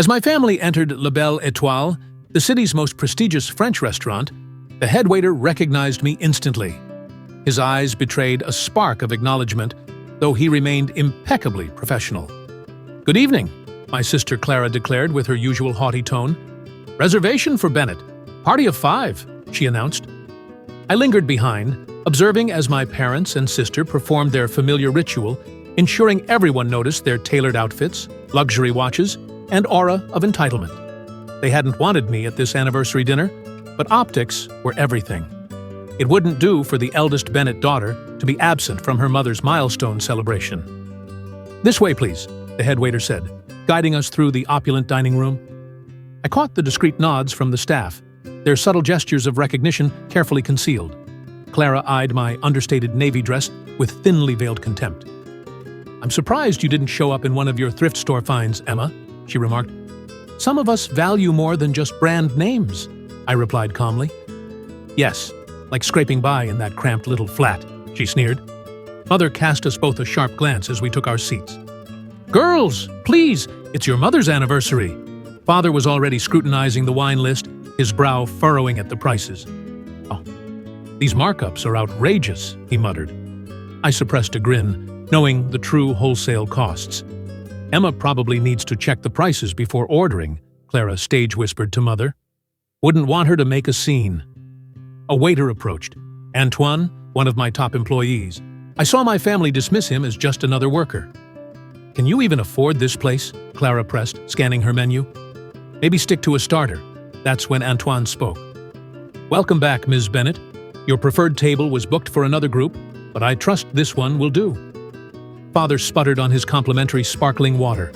As my family entered La Belle Étoile, the city's most prestigious French restaurant, the head waiter recognized me instantly. His eyes betrayed a spark of acknowledgement, though he remained impeccably professional. "Good evening," my sister Clara declared with her usual haughty tone. "Reservation for Bennett. Party of 5, she announced. I lingered behind, observing as my parents and sister performed their familiar ritual, ensuring everyone noticed their tailored outfits, luxury watches, and aura of entitlement. They hadn't wanted me at this anniversary dinner, but optics were everything. It wouldn't do for the eldest Bennett daughter to be absent from her mother's milestone celebration. "This way, please," the head waiter said, guiding us through the opulent dining room. I caught the discreet nods from the staff, their subtle gestures of recognition carefully concealed. Clara eyed my understated navy dress with thinly veiled contempt. "I'm surprised you didn't show up in one of your thrift store finds, Emma," she remarked. "Some of us value more than just brand names," I replied calmly. "Yes, like scraping by in that cramped little flat," she sneered. Mother cast us both a sharp glance as we took our seats. "Girls, please, it's your mother's anniversary." Father was already scrutinizing the wine list, his brow furrowing at the prices. "Oh, these markups are outrageous," he muttered. I suppressed a grin, knowing the true wholesale costs. "Emma probably needs to check the prices before ordering," Clara stage-whispered to Mother. "Wouldn't want her to make a scene." A waiter approached. Antoine, one of my top employees. I saw my family dismiss him as just another worker. "Can you even afford this place?" Clara pressed, scanning her menu. "Maybe stick to a starter." That's when Antoine spoke. "Welcome back, Ms. Bennett. Your preferred table was booked for another group, but I trust this one will do." Father sputtered on his complimentary sparkling water.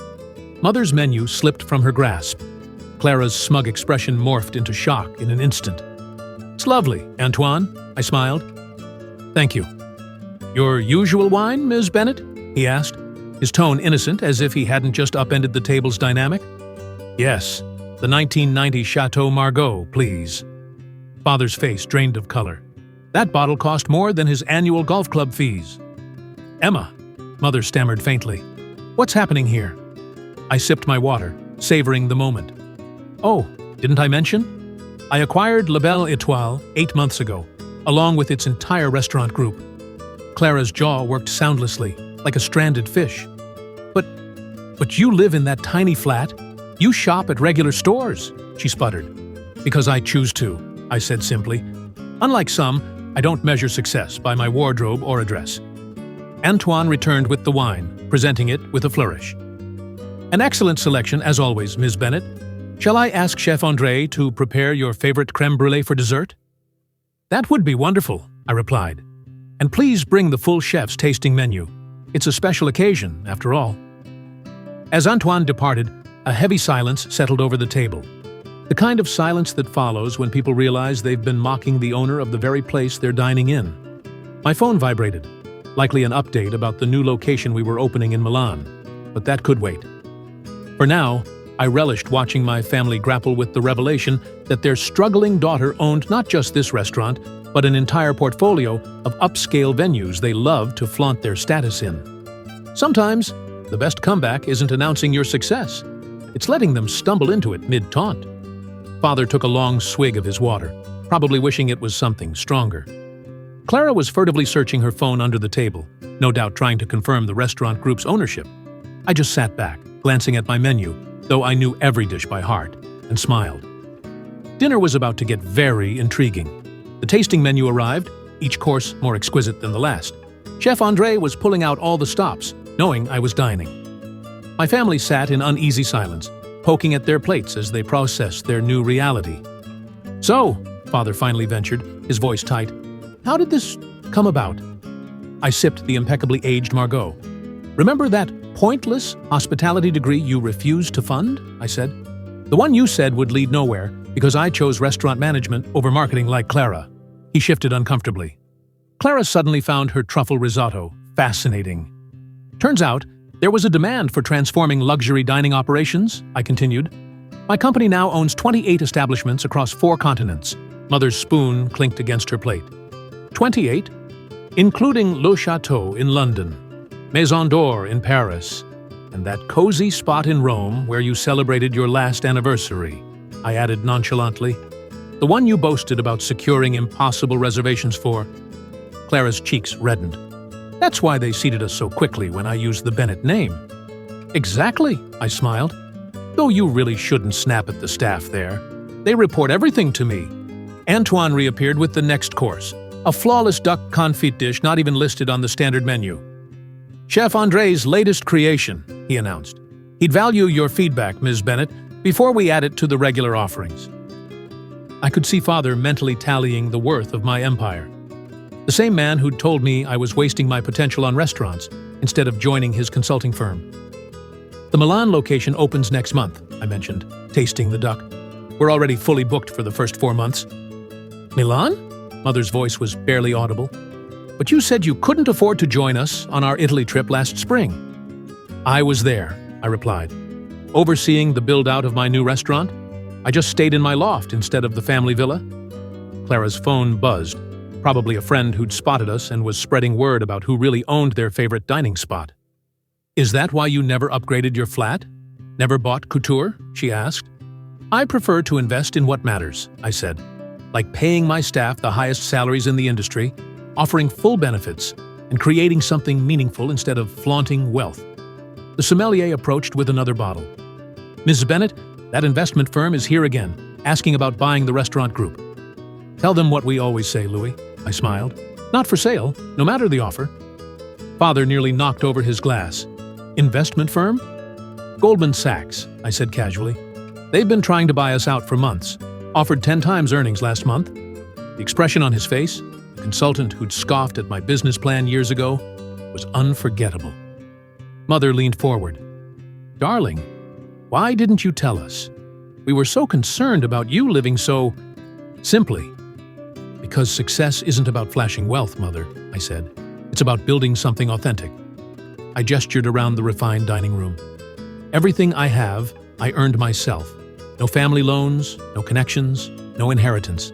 Mother's menu slipped from her grasp. Clara's smug expression morphed into shock in an instant. "It's lovely, Antoine," I smiled. "Thank you." "Your usual wine, Ms. Bennett?" he asked, his tone innocent as if he hadn't just upended the table's dynamic. "Yes, the 1990 Chateau Margaux, please." Father's face drained of color. That bottle cost more than his annual golf club fees. "Emma," Mother stammered faintly. "What's happening here?" I sipped my water, savoring the moment. "Oh, didn't I mention? I acquired La Belle Étoile 8 months ago, along with its entire restaurant group." Clara's jaw worked soundlessly, like a stranded fish. But you live in that tiny flat? You shop at regular stores," she sputtered. "Because I choose to," I said simply. "Unlike some, I don't measure success by my wardrobe or address." Antoine returned with the wine, presenting it with a flourish. "An excellent selection, as always, Ms. Bennett. Shall I ask Chef André to prepare your favorite crème brûlée for dessert?" "That would be wonderful," I replied. "And please bring the full chef's tasting menu. It's a special occasion, after all." As Antoine departed, a heavy silence settled over the table. The kind of silence that follows when people realize they've been mocking the owner of the very place they're dining in. My phone vibrated, likely an update about the new location we were opening in Milan, but that could wait. For now, I relished watching my family grapple with the revelation that their struggling daughter owned not just this restaurant, but an entire portfolio of upscale venues they love to flaunt their status in. Sometimes, the best comeback isn't announcing your success. It's letting them stumble into it mid-taunt. Father took a long swig of his water, probably wishing it was something stronger. Clara was furtively searching her phone under the table, no doubt trying to confirm the restaurant group's ownership. I just sat back, glancing at my menu, though I knew every dish by heart, and smiled. Dinner was about to get very intriguing. The tasting menu arrived, each course more exquisite than the last. Chef André was pulling out all the stops, knowing I was dining. My family sat in uneasy silence, poking at their plates as they processed their new reality. "So," Father finally ventured, his voice tight, "how did this come about?" I sipped the impeccably aged Margaux. "Remember that pointless hospitality degree you refused to fund?" I said. "The one you said would lead nowhere because I chose restaurant management over marketing like Clara." He shifted uncomfortably. Clara suddenly found her truffle risotto fascinating. "Turns out, there was a demand for transforming luxury dining operations," I continued. "My company now owns 28 establishments across 4 continents." Mother's spoon clinked against her plate. 28? Including Le Chateau in London, Maison d'Or in Paris, And that cozy spot in Rome where you celebrated your last anniversary, I added nonchalantly. The one you boasted about securing impossible reservations for. Clara's cheeks reddened. That's why they seated us so quickly when I used the Bennett name. Exactly, I smiled. Though you really shouldn't snap at the staff there. They report everything to me. Antoine reappeared with the next course, a flawless duck confit dish not even listed on the standard menu. Chef André's latest creation, he announced. He'd value your feedback, Ms. Bennett, before we add it to the regular offerings. I could see Father mentally tallying the worth of my empire. The same man who'd told me I was wasting my potential on restaurants instead of joining his consulting firm. The Milan location opens next month, I mentioned, tasting the duck. We're already fully booked for the first 4 months. Milan? Mother's voice was barely audible. But you said you couldn't afford to join us on our Italy trip last spring. I was there, I replied. Overseeing the build-out of my new restaurant, I just stayed in my loft instead of the family villa. Clara's phone buzzed, probably a friend who'd spotted us and was spreading word about who really owned their favorite dining spot. Is that why you never upgraded your flat? Never bought couture? She asked. I prefer to invest in what matters, I said, like paying my staff the highest salaries in the industry, offering full benefits, and creating something meaningful instead of flaunting wealth. The sommelier approached with another bottle. Mrs. Bennett, that investment firm is here again, asking about buying the restaurant group. Tell them what we always say, Louis, I smiled. Not for sale, no matter the offer. Father nearly knocked over his glass. Investment firm? Goldman Sachs, I said casually. They've been trying to buy us out for months. Offered 10 times earnings last month. The expression on his face, the consultant who'd scoffed at my business plan years ago, was unforgettable. Mother leaned forward. Darling, why didn't you tell us? We were so concerned about you living so simply. Because success isn't about flashing wealth, Mother, I said. It's about building something authentic. I gestured around the refined dining room. Everything I have, I earned myself. No family loans, no connections, no inheritance.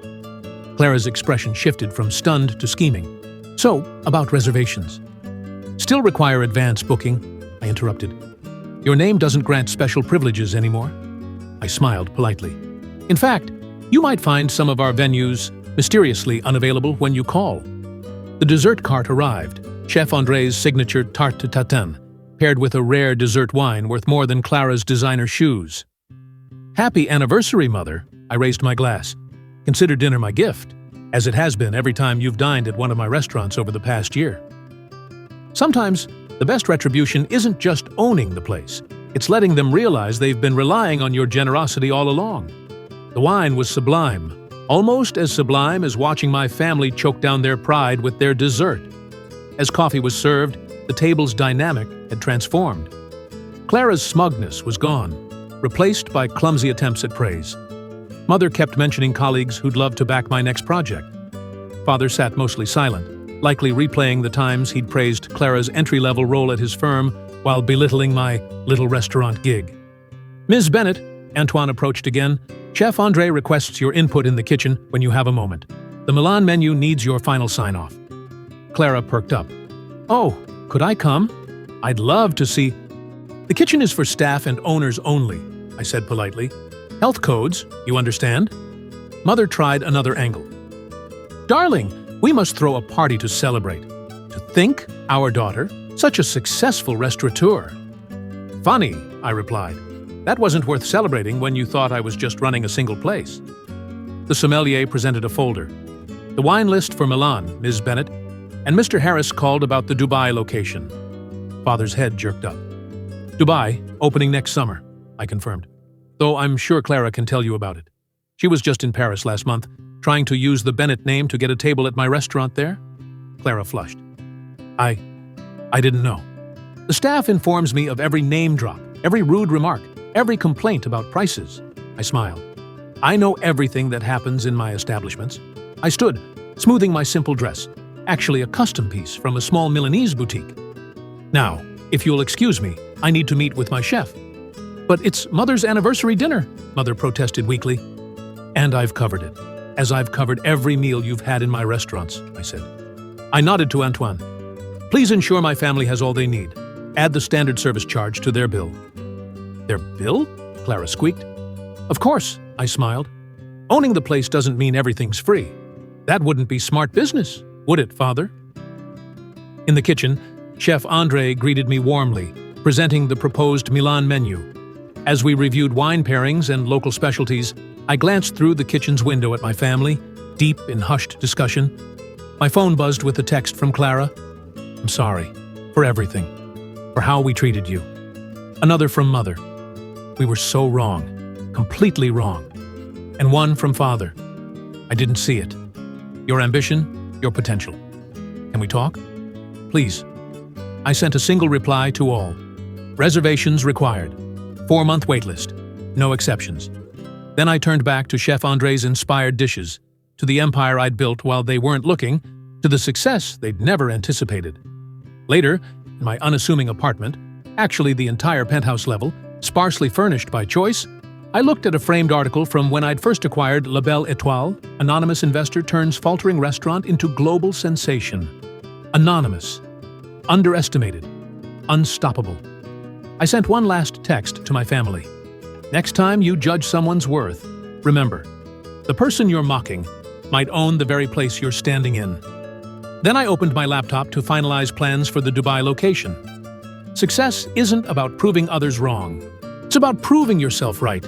Clara's expression shifted from stunned to scheming. So, about reservations. Still require advance booking, I interrupted. Your name doesn't grant special privileges anymore. I smiled politely. In fact, you might find some of our venues mysteriously unavailable when you call. The dessert cart arrived, Chef André's signature tarte tatin, paired with a rare dessert wine worth more than Clara's designer shoes. Happy anniversary, Mother, I raised my glass. Consider dinner my gift, as it has been every time you've dined at one of my restaurants over the past year. Sometimes, the best retribution isn't just owning the place. It's letting them realize they've been relying on your generosity all along. The wine was sublime, almost as sublime as watching my family choke down their pride with their dessert. As coffee was served, the table's dynamic had transformed. Clara's smugness was gone, replaced by clumsy attempts at praise. Mother kept mentioning colleagues who'd love to back my next project. Father sat mostly silent, likely replaying the times he'd praised Clara's entry-level role at his firm while belittling my little restaurant gig. Ms. Bennett, Antoine approached again. Chef André requests your input in the kitchen when you have a moment. The Milan menu needs your final sign-off. Clara perked up. Oh, could I come? I'd love to see. The kitchen is for staff and owners only, I said politely. Health codes, you understand? Mother tried another angle. Darling, we must throw a party to celebrate. To think, our daughter, such a successful restaurateur. Funny, I replied. That wasn't worth celebrating when you thought I was just running a single place. The sommelier presented a folder. The wine list for Milan, Ms. Bennett, and Mr. Harris called about the Dubai location. Father's head jerked up. Dubai, opening next summer, I confirmed. Though I'm sure Clara can tell you about it. She was just in Paris last month, trying to use the Bennett name to get a table at my restaurant there. Clara flushed. I didn't know. The staff informs me of every name drop, every rude remark, every complaint about prices. I smiled. I know everything that happens in my establishments. I stood, smoothing my simple dress, actually a custom piece from a small Milanese boutique. Now, if you'll excuse me, I need to meet with my chef. But it's Mother's anniversary dinner, Mother protested weakly. And I've covered it, as I've covered every meal you've had in my restaurants, I said. I nodded to Antoine. Please ensure my family has all they need. Add the standard service charge to their bill." "Their bill?" Clara squeaked. "Of course," I smiled. "Owning the place doesn't mean everything's free. That wouldn't be smart business, would it, Father?" In the kitchen, Chef Andre greeted me warmly, presenting the proposed Milan menu. As we reviewed wine pairings and local specialties, I glanced through the kitchen's window at my family, deep in hushed discussion. My phone buzzed with a text from Clara. "I'm sorry for everything, for how we treated you." Another from Mother. "We were so wrong, completely wrong." And one from Father. "I didn't see it. Your ambition, your potential. Can we talk? Please." I sent a single reply to all. "Reservations required. 4-month waitlist. No exceptions." Then I turned back to Chef Andre's inspired dishes, to the empire I'd built while they weren't looking, to the success they'd never anticipated. Later, in my unassuming apartment, actually the entire penthouse level, sparsely furnished by choice, I looked at a framed article from when I'd first acquired La Belle Étoile, anonymous investor turns faltering restaurant into global sensation. Anonymous. Underestimated. Unstoppable. I sent one last text to my family. Next time you judge someone's worth, remember, the person you're mocking might own the very place you're standing in. Then I opened my laptop to finalize plans for the Dubai location. Success isn't about proving others wrong. It's about proving yourself right.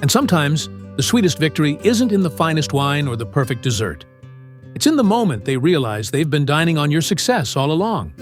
And sometimes, the sweetest victory isn't in the finest wine or the perfect dessert. It's in the moment they realize they've been dining on your success all along.